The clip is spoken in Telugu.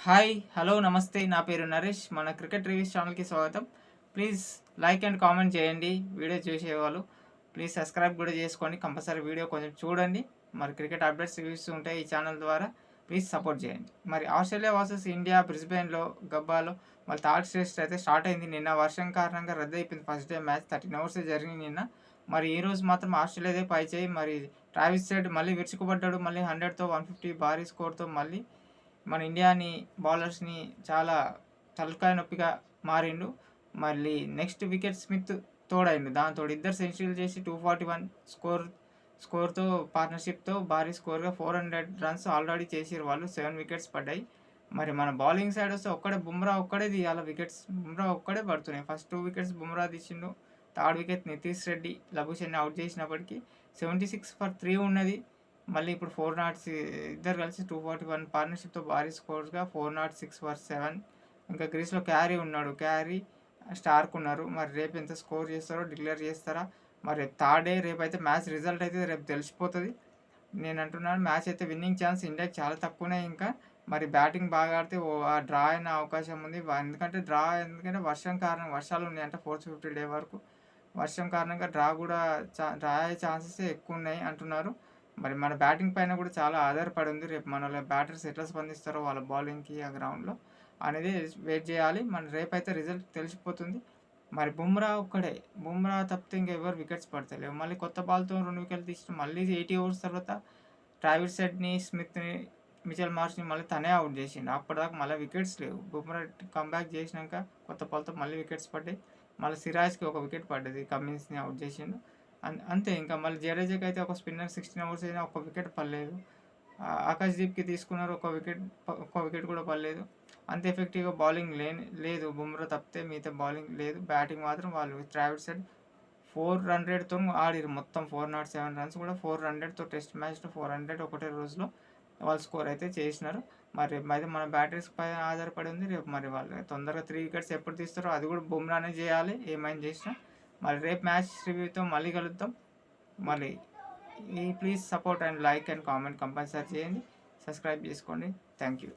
హాయ్ హలో నమస్తే, నా పేరు నరేష్. మన క్రికెట్ రివ్యూస్ ఛానల్కి స్వాగతం. ప్లీజ్ లైక్ అండ్ కామెంట్ చేయండి. వీడియో చూసేవాళ్ళు ప్లీజ్ సబ్స్క్రైబ్ కూడా చేసుకోండి. కంపల్సరీ వీడియో కొంచెం చూడండి. మరి క్రికెట్ అప్డేట్స్ రివ్యూస్ ఉంటాయి ఈ ఛానల్ ద్వారా. ప్లీజ్ సపోర్ట్ చేయండి. మరి ఆస్ట్రేలియా వర్సెస్ ఇండియా బ్రిస్బెన్లో గబ్బాలో మరి థర్డ్ టెస్ట్ అయితే స్టార్ట్ అయింది. నిన్న వర్షం కారణంగా రద్దు అయిపోయింది. ఫస్ట్ డే మ్యాచ్ 13 అవర్స్ జరిగింది నిన్న. మరి ఈ రోజు మాత్రం ఆస్ట్రేలియాదే పై చేయి. మరి ట్రావిస్ హెడ్ మళ్ళీ విరుచుకుపడ్డాడు. మళ్ళీ 100తో 150 భారీ స్కోర్తో మళ్ళీ మన ఇండియాని బౌలర్స్ని చాలా తలకాయ నొప్పిగా మారిండు. మళ్ళీ నెక్స్ట్ వికెట్ స్మిత్ తోడైండు. దాంతో ఇద్దరు సెంచరీలు చేసి 241 స్కోర్తో పార్ట్నర్షిప్తో భారీ స్కోర్గా 400 రన్స్ ఆల్రెడీ చేసిరు వాళ్ళు. 7 వికెట్స్ పడ్డాయి. మరి మన బౌలింగ్ సైడ్ వస్తే బుమ్రా ఒక్కడే తీయాలి వికెట్స్. బుమ్రా ఒక్కడే పడుతున్నాయి. ఫస్ట్ 2 వికెట్స్ బుమ్రా తీసిండు. థర్డ్ వికెట్ నితీష్ రెడ్డి లబుషన్ని అవుట్ చేసినప్పటికీ 76 ఫర్ 3 ఉన్నది. మళ్ళీ ఇప్పుడు 406 ఇద్దరు కలిసి 241 పార్ట్నర్షిప్తో భారీ స్కోర్స్గా 406 ఫర్ 7. ఇంకా గ్రీస్లో క్యారీ ఉన్నాడు. క్యారీ స్టార్క్ ఉన్నారు. మరి రేపు ఎంత స్కోర్ చేస్తారో డిక్లేర్ చేస్తారా? మరి థర్డ్ డే రేపు అయితే మ్యాచ్ రిజల్ట్ అయితే రేపు తెలిసిపోతుంది. నేను అంటున్నాను మ్యాచ్ అయితే విన్నింగ్ ఛాన్స్ ఇండియాకి చాలా తక్కువనే. ఇంకా మరి బ్యాటింగ్ బాగా ఆడితే ఆ డ్రా అయిన అవకాశం ఉంది. ఎందుకంటే వర్షాలు ఉన్నాయి అంటే 450 డే వరకు. వర్షం కారణంగా డ్రా అయ్యే ఛాన్సెస్ ఎక్కువ ఉన్నాయి అంటున్నారు. మరి మన బ్యాటింగ్ పైన కూడా చాలా ఆధారపడి ఉంది. రేపు మన బ్యాటర్స్ ఎట్లా స్పందిస్తారో వాళ్ళ బౌలింగ్కి ఆ గ్రౌండ్లో అనేది వెయిట్ చేయాలి. మన రేపు అయితే రిజల్ట్ తెలిసిపోతుంది. మరి బుమ్రా తప్పితే ఇంకా ఎవరు వికెట్స్ పడతలేవు. మళ్ళీ కొత్త బాల్తో 2 వికెట్లు తీసిన మళ్ళీ 80 ఓవర్స్ తర్వాత ట్రావిస్ హెడ్ని, స్మిత్ని, మిచెల్ మార్ష్ని మళ్ళీ తనే అవుట్ చేసిండు. అప్పటిదాకా మళ్ళీ వికెట్స్ లేవు. బుమ్రా కంబ్యాక్ చేసినాక కొత్త బాల్తో మళ్ళీ వికెట్స్ పడ్డాయి. మళ్ళీ సిరాజ్కి 1 వికెట్ పడ్డది. కమిన్స్ని అవుట్ చేసిండు. అంతే. ఇంకా మళ్ళీ జడేజాకి అయితే ఒక స్పిన్నర్ 16 ఓవర్స్ అయినా 1 వికెట్ పడలేదు. ఆకాశ్దీప్కి తీసుకున్నారు. 1 వికెట్ కూడా పడలేదు. అంత ఎఫెక్టివ్గా బౌలింగ్ లేదు. బుమ్రా తప్పితే మిగతా బౌలింగ్ లేదు. బ్యాటింగ్ మాత్రం వాళ్ళు ట్రావిస్ హెడ్ 400తో ఆడిరు. మొత్తం 407 రన్స్ కూడా 400తో టెస్ట్ మ్యాచ్లో 400 ఒకటే రోజులో వాళ్ళు స్కోర్ అయితే చేసినారు. మరి రేపు అయితే మన బ్యాటరీస్ పైన ఆధారపడి ఉంది. రేపు మరి వాళ్ళు తొందరగా 3 వికెట్స్ ఎప్పుడు తీస్తారో అది కూడా బుమ్రానే చేయాలి ఏమైనా చేసినా. మరి రేపు మ్యాచ్ రివ్యూతో మళ్ళీ కలుద్దాం. మళ్ళీ please support and like and comment compulsory చేయండి. సబ్స్క్రైబ్ చేసుకోండి. Thank you.